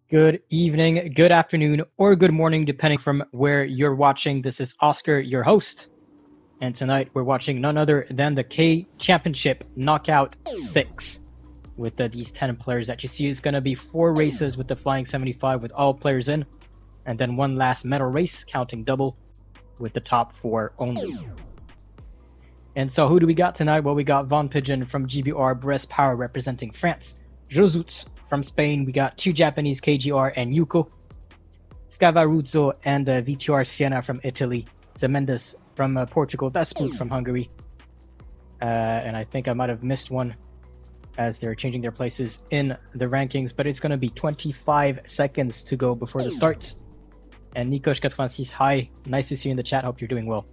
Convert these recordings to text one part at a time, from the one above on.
Good evening, good afternoon, or good morning, depending from where you're watching. This is Oscar, your host, and tonight we're watching none other than the K Championship Knockout 6. With these 10 players that you see, it's going to be 4 races with the Flying 75 with all players in, and then one last medal race, counting double, with the top 4 only. And so who do we got tonight? Well, we got Von Pigeon from GBR Brest Power representing France. Josuts from Spain. We got 2 Japanese, KGR and Yuko. Scavaruzzo and VTR Siena from Italy. Zemendes from Portugal. Desput from Hungary. And I think I might have missed one as they're changing their places in the rankings. But it's going to be 25 seconds to go before the starts. And Nikosh86, hi. Nice to see you in the chat. Hope you're doing well.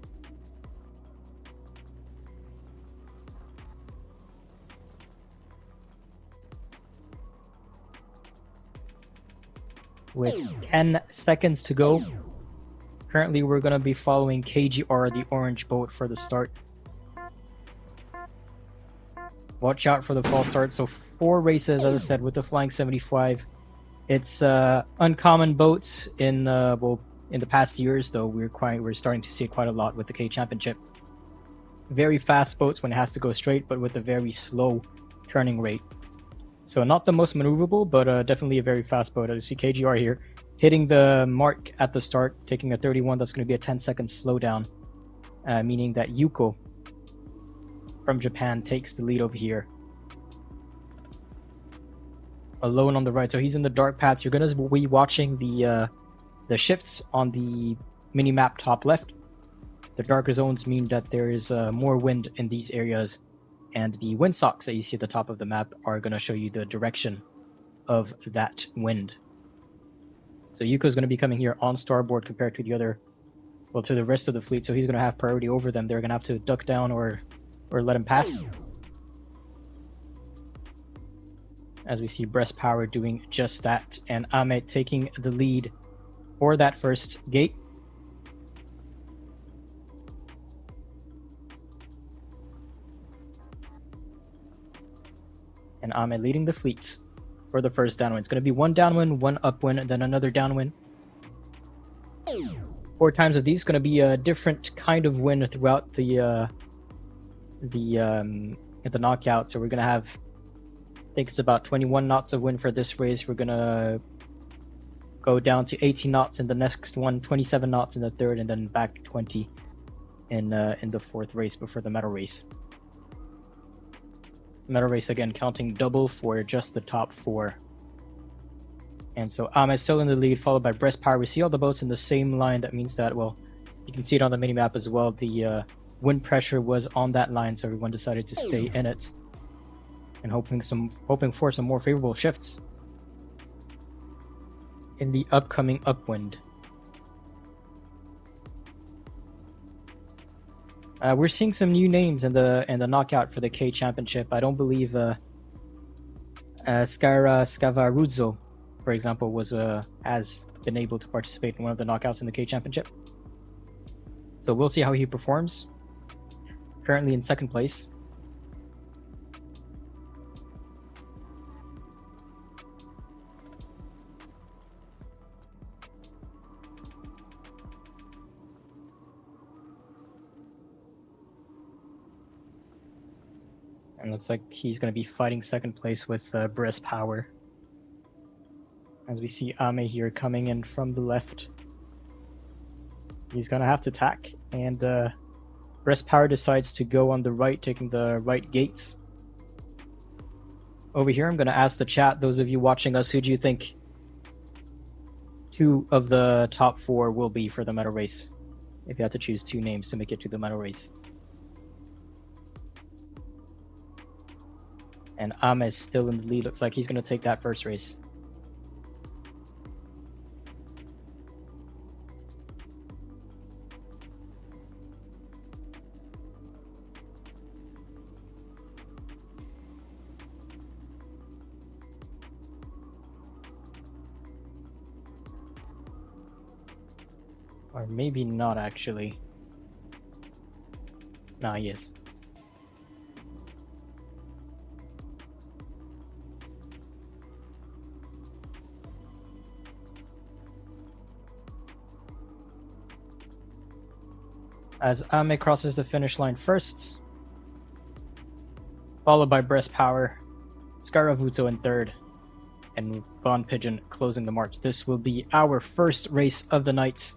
With 10 seconds to go, currently we're going to be following KGR, the orange boat, for the start. Watch out for the false start. So 4 races, as I said, with the Flying 75. It's uncommon boats in the past years, though we're starting to see it quite a lot with the K Championship. Very fast boats when it has to go straight, but with a very slow turning rate. So not the most maneuverable, but definitely a very fast boat. As you see KGR here, hitting the mark at the start, taking a 31, that's going to be a 10-second slowdown, meaning that Yuko from Japan takes the lead over here. Alone on the right, so he's in the dark paths. You're going to be watching the shifts on the mini-map top left. The darker zones mean that there is more wind in these areas. And the windsocks that you see at the top of the map are going to show you the direction of that wind. So Yuko's going to be coming here on starboard compared to to the rest of the fleet. So he's going to have priority over them. They're going to have to duck down or let him pass. As we see Brest Power doing just that. And Ahmed taking the lead for that first gate. And Ahmed leading the fleets for the first downwind. It's going to be 1 downwind, 1 upwind, and then another downwind. 4 times of these. Going to be a different kind of wind throughout the knockout. So we're going to have, I think it's about 21 knots of wind for this race. We're going to go down to 18 knots in the next one, 27 knots in the third, and then back 20 in the fourth race before the medal race. Medal race again, counting double for just the top 4. And so Ahmed still in the lead, followed by Brest Power. We see all the boats in the same line. That means that, well, you can see it on the mini-map as well. The wind pressure was on that line, so everyone decided to stay in it. And hoping for some more favorable shifts in the upcoming upwind. We're seeing some new names in the knockout for the K Championship. I don't believe Scavaruzzo, for example, has been able to participate in one of the knockouts in the K Championship. So we'll see how he performs. Currently in second place. And looks like he's going to be fighting second place with Brest Power. As we see Ame here coming in from the left. He's going to have to tack. And Brest Power decides to go on the right, taking the right gates. Over here, I'm going to ask the chat, those of you watching us, who do you think 2 of the top 4 will be for the medal race? If you have to choose 2 names to make it to the medal race. And Ahmed is still in the lead. Looks like he's going to take that first race. Or maybe not, actually. Nah, he is. As Ame crosses the finish line first, followed by Breast Power, Scaravuzzo in third, and Von Pigeon closing the march. This will be our first race of the night,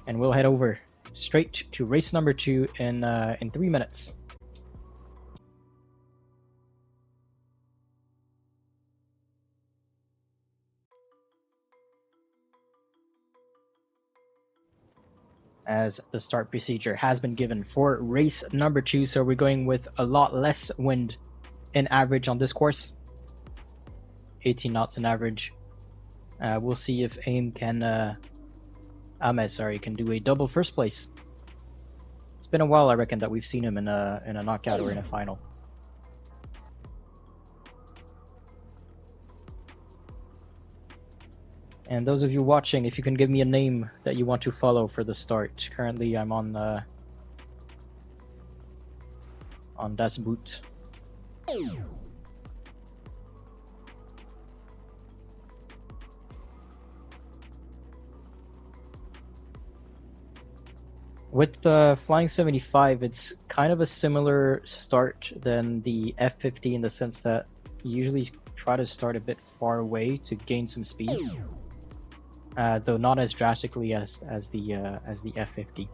and we'll head over straight to race number 2 in 3 minutes. As the start procedure has been given for race number 2, so we're going with a lot less wind in average on this course. 18 knots in average. We'll see if Ame can can do a double first place. It's been a while, I reckon, that we've seen him in a knockout or in a final. And those of you watching, if you can give me a name that you want to follow for the start. Currently, I'm on Das Boot. With the Flying 75, it's kind of a similar start than the F50 in the sense that you usually try to start a bit far away to gain some speed. Though not as drastically as the F50.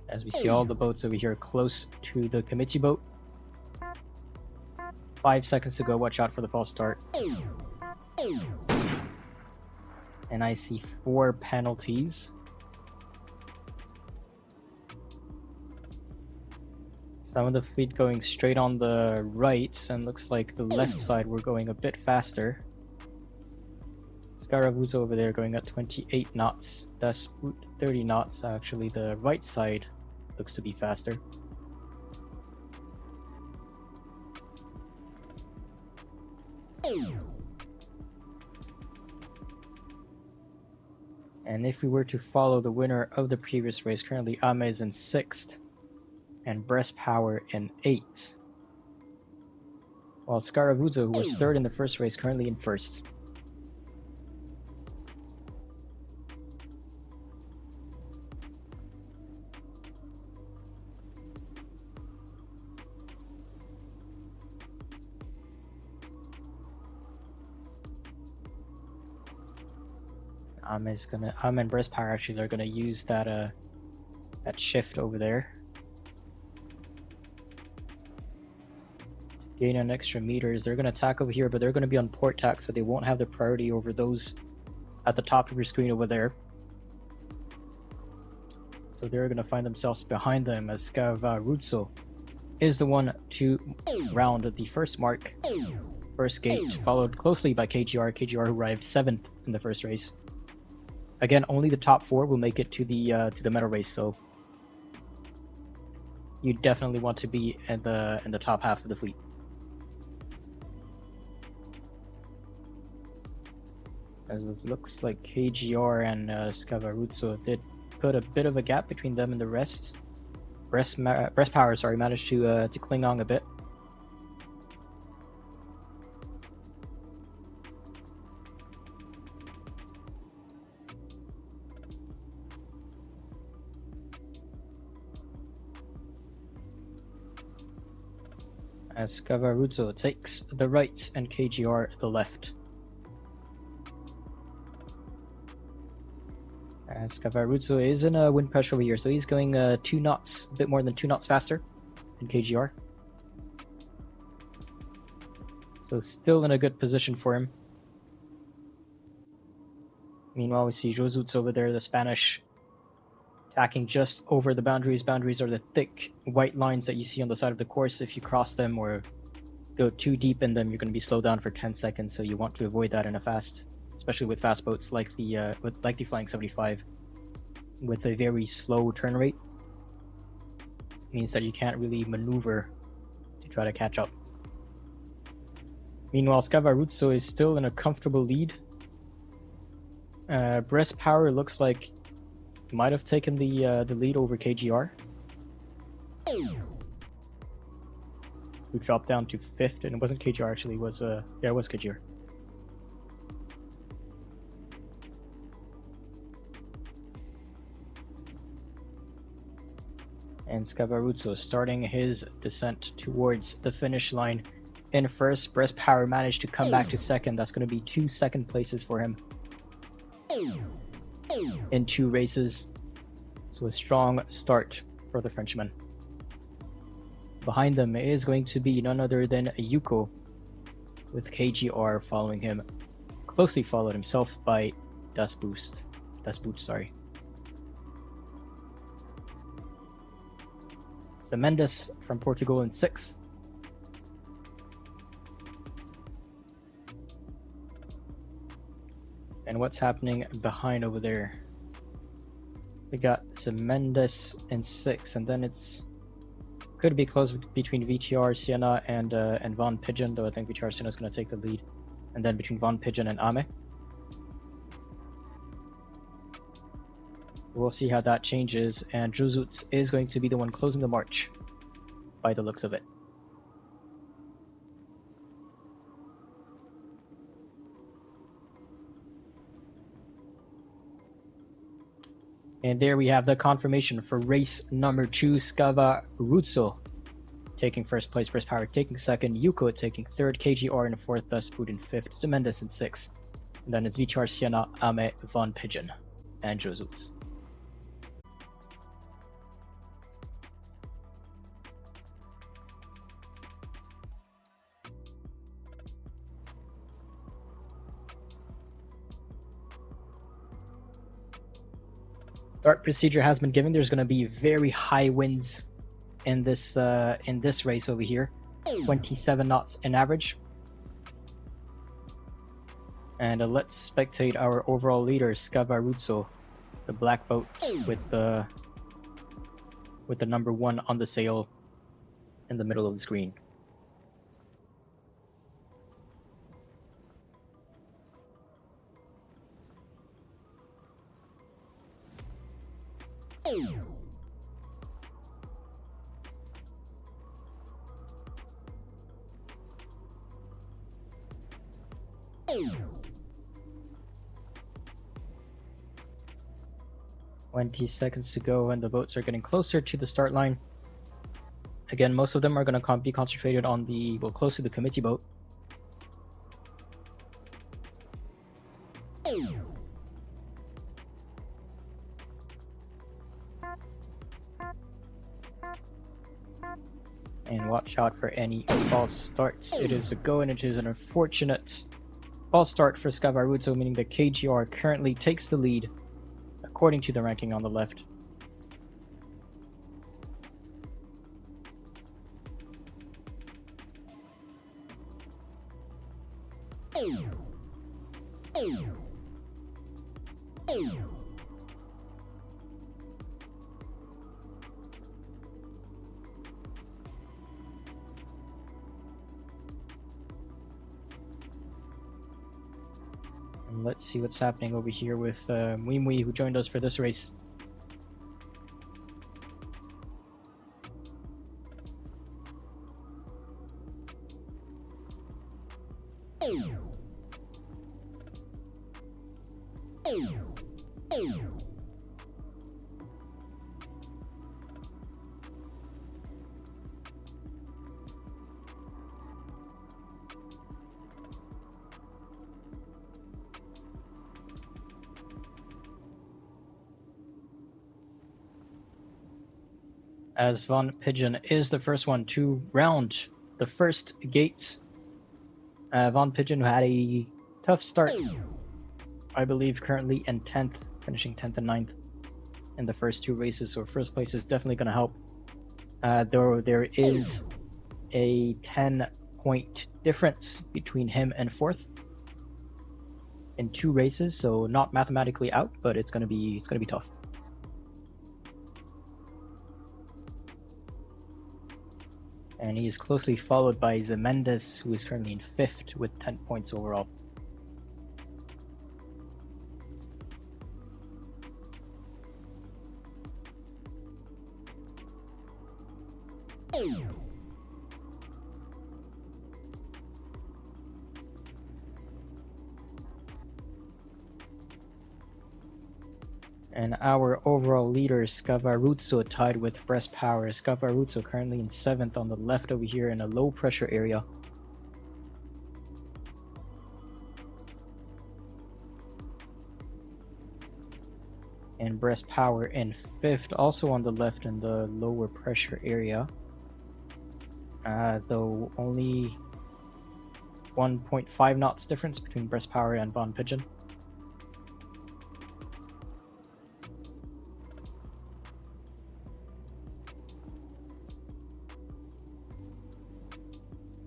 As we see all the boats over here close to the committee boat. 5 seconds to go. Watch out for the false start. And I see 4 penalties. Some of the fleet going straight on the right, and looks like the left side we're going a bit faster. Scaravuzzo over there going at 28 knots. Das Boot 30 knots. Actually, the right side looks to be faster. And if we were to follow the winner of the previous race, currently Ame is in 6th. And Breast Power in 8th. While Scaravuzzo, who was 3rd in the first race, currently in 1st. Ame and Breast Power actually are gonna use that shift over there. Gain an extra meters. They're going to attack over here, but they're going to be on port tack, so they won't have the priority over those at the top of your screen over there. So they're going to find themselves behind them as Scavaruzzo is the one to round the first mark, first gate, followed closely by KGR. KGR who arrived 7th in the first race. Again, only the top 4 will make it to the medal race, so you definitely want to be in the top half of the fleet. As it looks like KGR and Scavaruzzo did put a bit of a gap between them and the rest. Breast Power, managed to cling on a bit. As Scavaruzzo takes the right and KGR the left. As Scavaruzzo is in a wind pressure over here, so he's going 2 knots, a bit more than 2 knots faster than KGR. So still in a good position for him. Meanwhile, we see Josutz over there, the Spanish, attacking just over the boundaries. Boundaries are the thick white lines that you see on the side of the course. If you cross them or go too deep in them, you're going to be slowed down for 10 seconds, so you want to avoid that in a fast, especially with fast boats like the Flying 75, with a very slow turn rate. Means that you can't really maneuver to try to catch up. Meanwhile, Scavaruzzo is still in a comfortable lead. Breast Power looks like might have taken the lead over KGR, who dropped down to 5th, and it wasn't KGR actually. It was KGR. And Scavaruzzo starting his descent towards the finish line in first. Breast Power managed to come back to second. That's going to be 2 second places for him in 2 races. So a strong start for the Frenchman. Behind them is going to be none other than Yuko, with KGR following him, closely followed himself by Das Boot, sorry. So Mendes from Portugal in 6th. And what's happening behind over there? We got Mendes in 6th, and then it's could be close between VTR Sienna and Von Pigeon, though I think VTR Sienna is going to take the lead, and then between Von Pigeon and Ame. We'll see how that changes, and Juzutz is going to be the one closing the march, by the looks of it. And there we have the confirmation for race number 2, Scavaruzzo taking first place, Breast Power taking second, Yuko taking third, KGR in fourth, Das Boot in fifth, Mendes in sixth. And then it's VTR Sienna, Ame, Von Pigeon, and Juzutz. Start procedure has been given. There's going to be very high winds in this race over here, 27 knots in average. And let's spectate our overall leader, Scavaruzzo, the black boat with the number 1 on the sail in the middle of the screen. "20 seconds to go, and the boats are getting closer to the start line." Again, most of them are going to be concentrated on close to the committee boat. And watch out for any false starts. It is a go, and it is an unfortunate false start for Scavaruzzo, meaning that KGR currently takes the lead according to the ranking on the left. And let's see what's happening over here with Muimui, who joined us for this race. As Von Pigeon is the first one to round the first gates. Von Pigeon, who had a tough start, I believe currently in 10th, finishing 10th and 9th in the first 2 races, so first place is definitely going to help. Though there is a 10-point difference between him and 4th in 2 races, so not mathematically out, but it's going to be tough. And he is closely followed by Mendes, who is currently in 5th with 10 points overall. And our overall leader, Scavaruzzo, tied with Breast Power. Scavaruzzo currently in 7th on the left over here in a low pressure area. And Breast Power in 5th, also on the left in the lower pressure area. Though only 1.5 knots difference between Breast Power and Von Pigeon.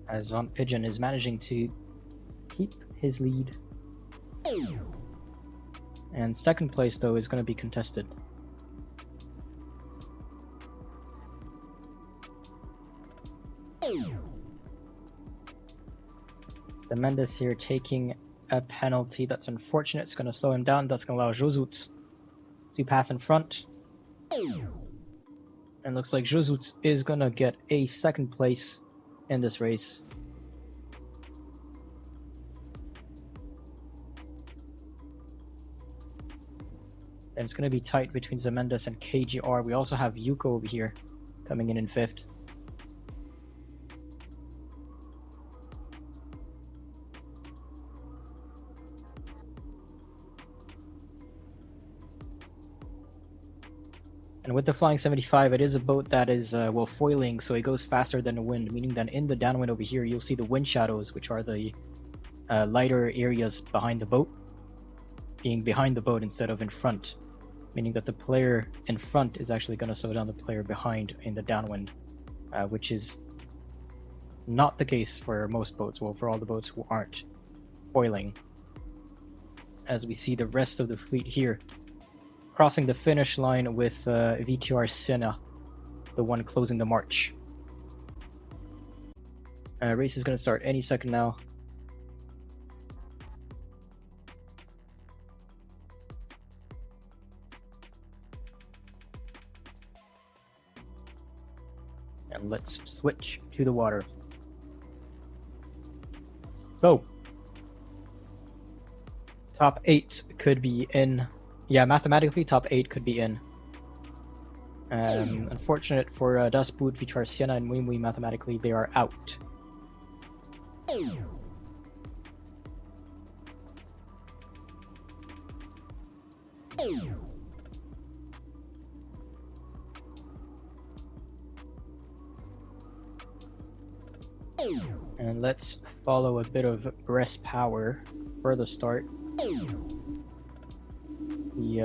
As Von Pigeon is managing to keep his lead. And 2nd place, though, is going to be contested. The Mendes here taking a penalty. That's unfortunate. It's going to slow him down. That's going to allow Josuts to pass in front. And looks like Josuts is going to get a 2nd place in this race. And it's going to be tight between Zemendes and KGR. We also have Yuko over here coming in 5th. And with the Flying 75, it is a boat that is, well, foiling, so it goes faster than the wind, meaning that in the downwind over here, you'll see the wind shadows, which are the lighter areas behind the boat, being behind the boat instead of in front, meaning that the player in front is actually going to slow down the player behind in the downwind, which is not the case for most boats, well, for all the boats who aren't foiling. As we see the rest of the fleet here crossing the finish line with VTR Siena, the one closing the march. Race is going to start any second now. And let's switch to the water. So, top 8 could be in. Yeah, mathematically, top 8 could be in. Unfortunate for Das Boot, VTR Siena, and Wimwe, mathematically, they are out. And let's follow a bit of Breast Power for the start. The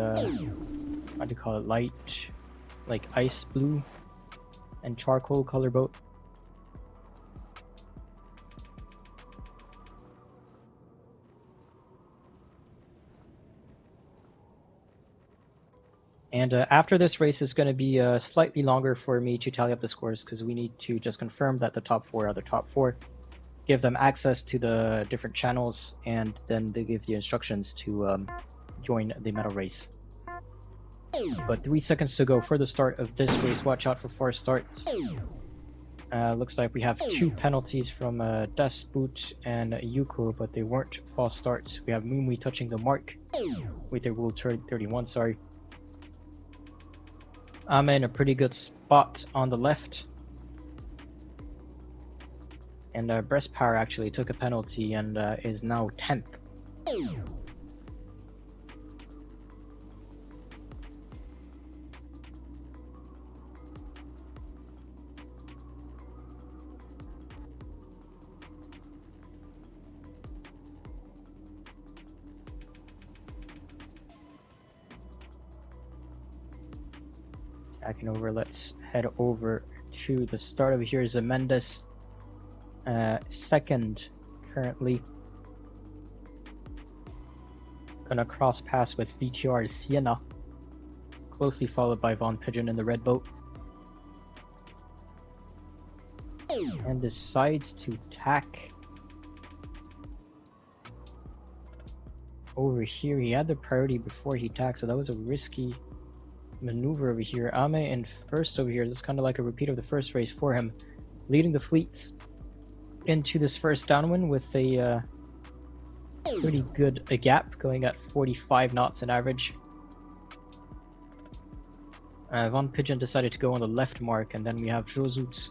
how do you call it, light, like ice blue and charcoal color boat. And after this race is going to be slightly longer for me to tally up the scores, because we need to just confirm that the top 4 are the top 4, give them access to the different channels, and then they give the instructions to join the medal race. But 3 seconds to go for the start of this race. Watch out for false starts. Looks like we have 2 penalties from Das Boot and Yuko, but they weren't false starts. We have Mumui touching the mark with their Rule 31, sorry. I'm in a pretty good spot on the left. And Breast Power actually took a penalty and is now 10th. Backing over, let's head over to the start over here. Zemendes, 2nd currently. Gonna cross pass with VTR Siena, closely followed by Von Pigeon in the red boat. And decides to tack over here. He had the priority before he tacked, so that was a risky maneuver over here. Ame in 1st over here. This is kind of like a repeat of the first race for him, leading the fleet into this first downwind with a pretty good gap, going at 45 knots on average. Von Pigeon decided to go on the left mark, and then we have Josut,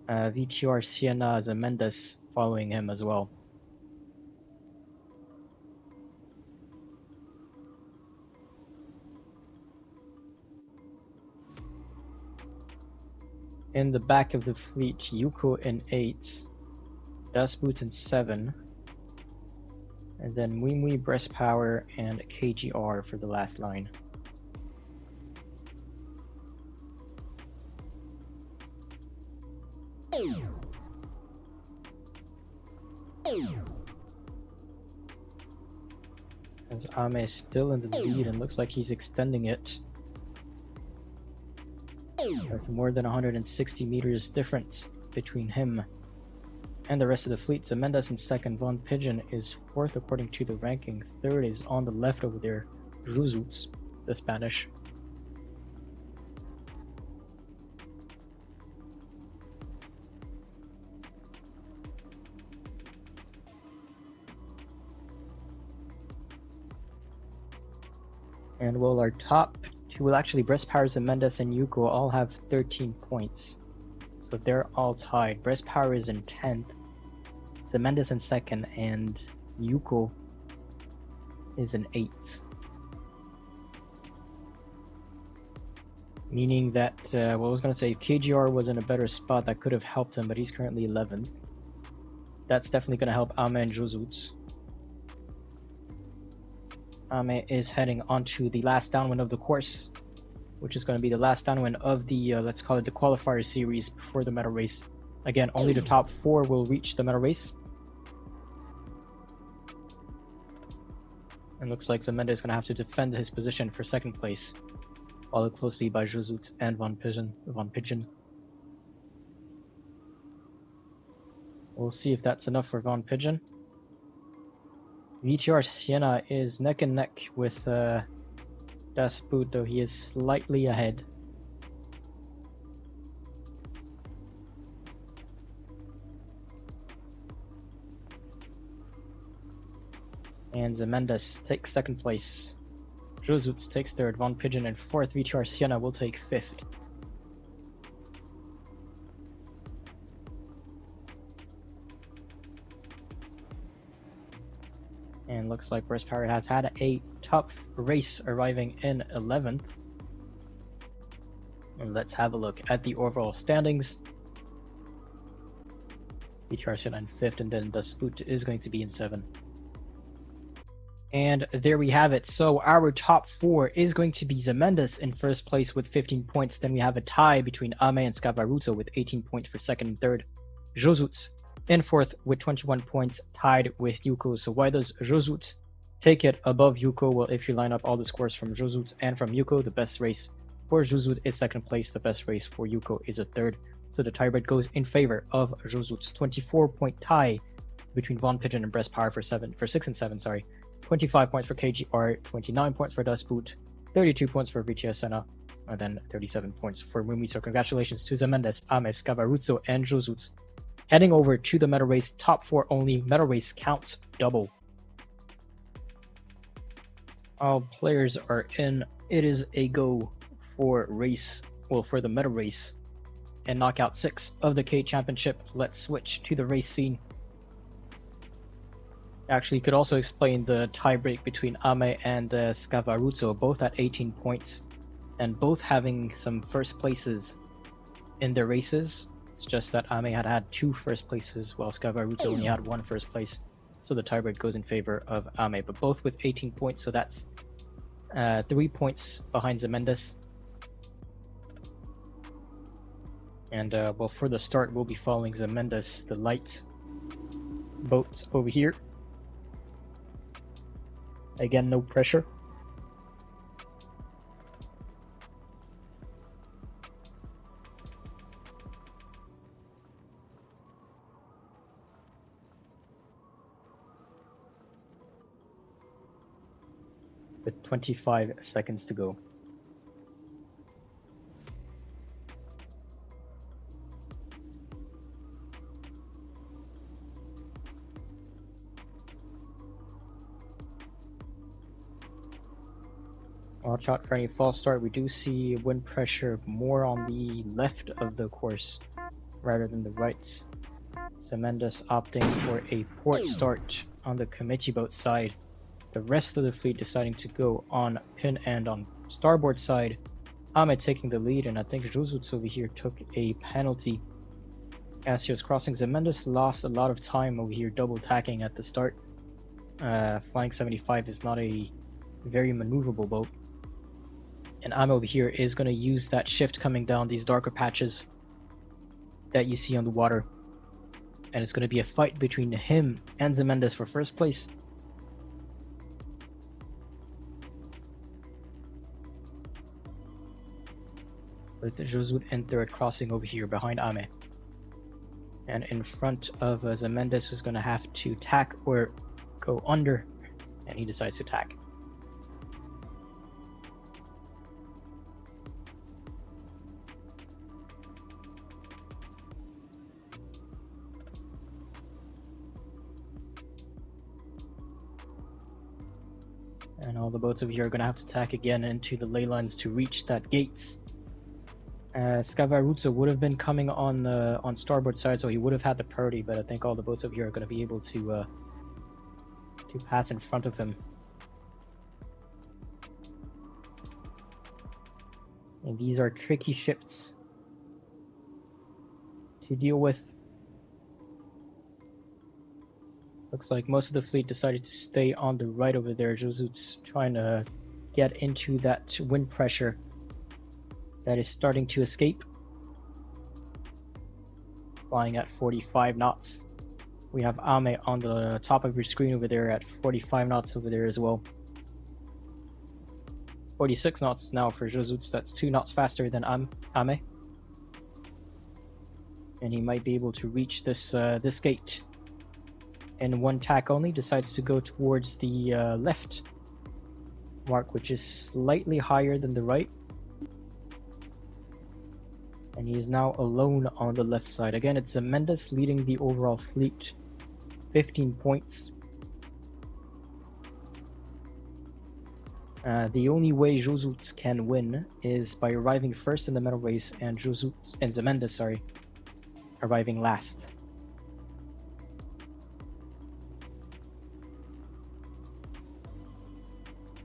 VTR, Sienna, Zemendes following him as well. In the back of the fleet, Yuko in 8, Das Boot in 7, and then Muimui, Breast Power, and KGR for the last line. As Ame is still in the lead and looks like he's extending it with more than 160 meters difference between him and the rest of the fleet. Zemendes in second, Von Pigeon is fourth according to the ranking. Third is on the left over there, Josut, the Spanish. And well, our top two, well actually Breast Power, Zemendes, and Yuko all have 13 points. So they're all tied. Breast Power is in 10th, Zemendes in 2nd, and Yuko is in 8th. Meaning that, well, I was going to say, if KGR was in a better spot, that could have helped him, but he's currently 11th. That's definitely going to help Ame and Josut. Ame is heading onto the last downwind of the course, which is going to be the last downwind of the, let's call it the qualifier series before the medal race. Again, only the top 4 will reach the medal race. And looks like Zemendes is going to have to defend his position for second place, followed closely by Josut and Von Pigeon. We'll see if that's enough for Von Pigeon. VTR Sienna is neck and neck with Das Boot, though he is slightly ahead. And Zemendes takes second place. Josut takes third, Von Pigeon in fourth, VTR Sienna will take fifth. And looks like Breast Power has had a tough race, arriving in 11th. And let's have a look at the overall standings. VTR Sienna in 5th, and then Das Boot is going to be in 7th. And there we have it. So our top 4 is going to be Zemendes in first place with 15 points. Then we have a tie between Ame and Scavaruso with 18 points for second and third. Josut in fourth with 21 points, tied with Yuko. So why does Josut take it above Yuko? Well, if you line up all the scores from Josut and from Yuko, the best race for Josut is second place. The best race for Yuko is a third. So the tiebreak goes in favor of Josut. 24-point tie between Von Pigeon and Breast Power for 6 and 7. 25 points for KGR, 29 points for Das Boot, 32 points for VTR Sienna, and then 37 points for Muimui. So congratulations to Zemendes, Ame, Scavaruso, and Josut. Heading over to the medal race, top 4 only. Medal race counts double. All players are in. It is a go for the medal race and knockout 6 of the K Championship. Let's switch to the race scene. Actually, you could also explain the tiebreak between Ame and Scavaruso, both at 18 points, and both having some first places in their races. It's just that Ame had 2 first places, while Scavaruso only had 1 first place. So the tiebreak goes in favor of Ame, but both with 18 points, so that's 3 points behind Zemendes. And well, for the start, we'll be following Zemendes, the light boat over here. Again, no pressure. With 25 seconds to go. Watch out for any false start. We do see wind pressure more on the left of the course rather than the right. Zemendes opting for a port start on the committee boat side. The rest of the fleet deciding to go on pin end on starboard side. Ame taking the lead, and I think Josuts over here took a penalty as he was crossing. Zemendes lost a lot of time over here double tacking at the start. Flying 75 is not a very maneuverable boat. And Ame over here is going to use that shift coming down these darker patches that you see on the water. And it's going to be a fight between him and Zemendes for first place. With Josut in third, crossing over here behind Ame. And in front of Zemendes, who's going to have to tack or go under. And he decides to tack. And all the boats over here are going to have to tack again into the ley lines to reach that gates. Scavaruzzo would have been coming on starboard side, so he would have had the priority, but I think all the boats over here are going to be able to pass in front of him. And these are tricky shifts to deal with. Looks like most of the fleet decided to stay on the right over there. Josut's trying to get into that wind pressure that is starting to escape. Flying at 45 knots. We have Ame on the top of your screen over there at 45 knots over there as well. 46 knots now for Josut's. That's 2 knots faster than Ame. And he might be able to reach this gate in one tack only. Decides to go towards the left mark, which is slightly higher than the right. And he is now alone on the left side. Again, it's Zemendes leading the overall fleet, 15 points. The only way Josut can win is by arriving first in the medal race, and Zemendes, arriving last.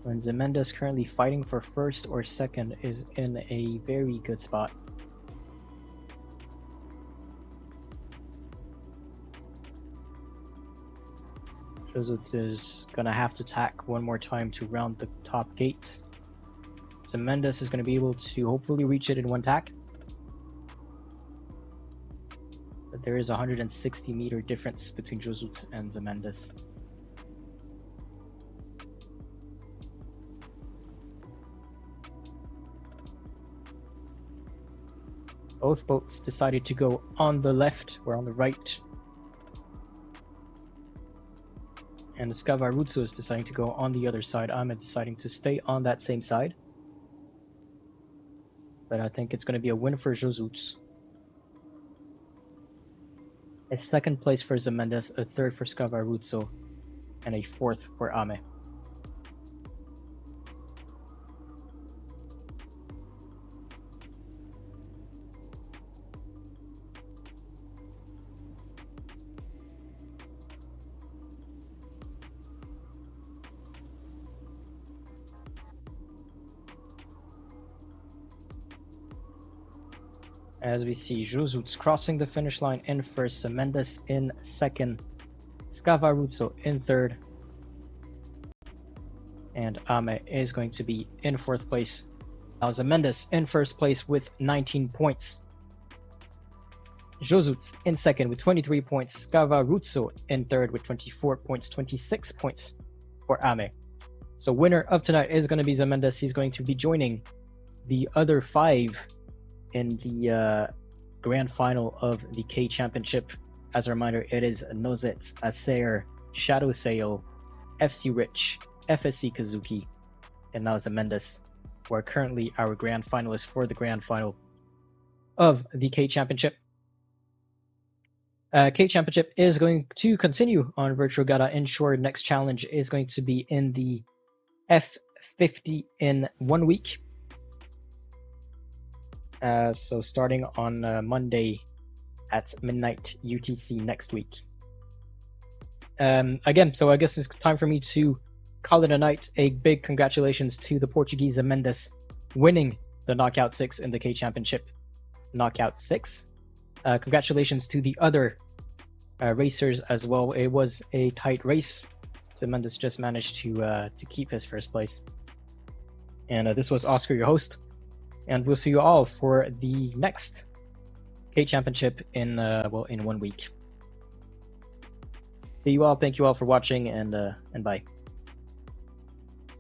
When Zemendes, currently fighting for first or second, is in a very good spot. Josut is gonna have to tack one more time to round the top gates. Zemendes is gonna be able to hopefully reach it in one tack. But there is a 160 meter difference between Josut and Zemendes. Both boats decided to go on the left or on the right. And Scavaruzzo is deciding to go on the other side. I'm deciding to stay on that same side. But I think it's going to be a win for Josut. A second place for Zemendes, a third for Scavaruzzo, and a fourth for Ame. As we see, Josut's crossing the finish line in first, Zemendes in second, Scavaruzzo in third, and Ame is going to be in fourth place. Now Zemendes in first place with 19 points. Josut's in second with 23 points, Scavaruzzo in third with 24 points, 26 points for Ame. So winner of tonight is going to be Zemendes. He's going to be joining the other 5 in the grand final of the K Championship. As a reminder, it is Nozet, Acer, Shadow Sail, FC Rich, FSC Kazuki, and now Zemendes, who are currently our grand finalists for the grand final of the K Championship. K Championship is going to continue on Virtual Regatta Inshore. Next challenge is going to be in the 50 in 1 week. So starting on Monday at midnight UTC next week. Again, so I guess it's time for me to call it a night. A big congratulations to the Portuguese Mendes winning the Knockout 6 in the K Championship Knockout 6. Congratulations to the other racers as well. It was a tight race. So Mendes just managed to keep his first place. And this was Oscar, your host. And we'll see you all for the next K Championship in 1 week. See you all. Thank you all for watching, and bye.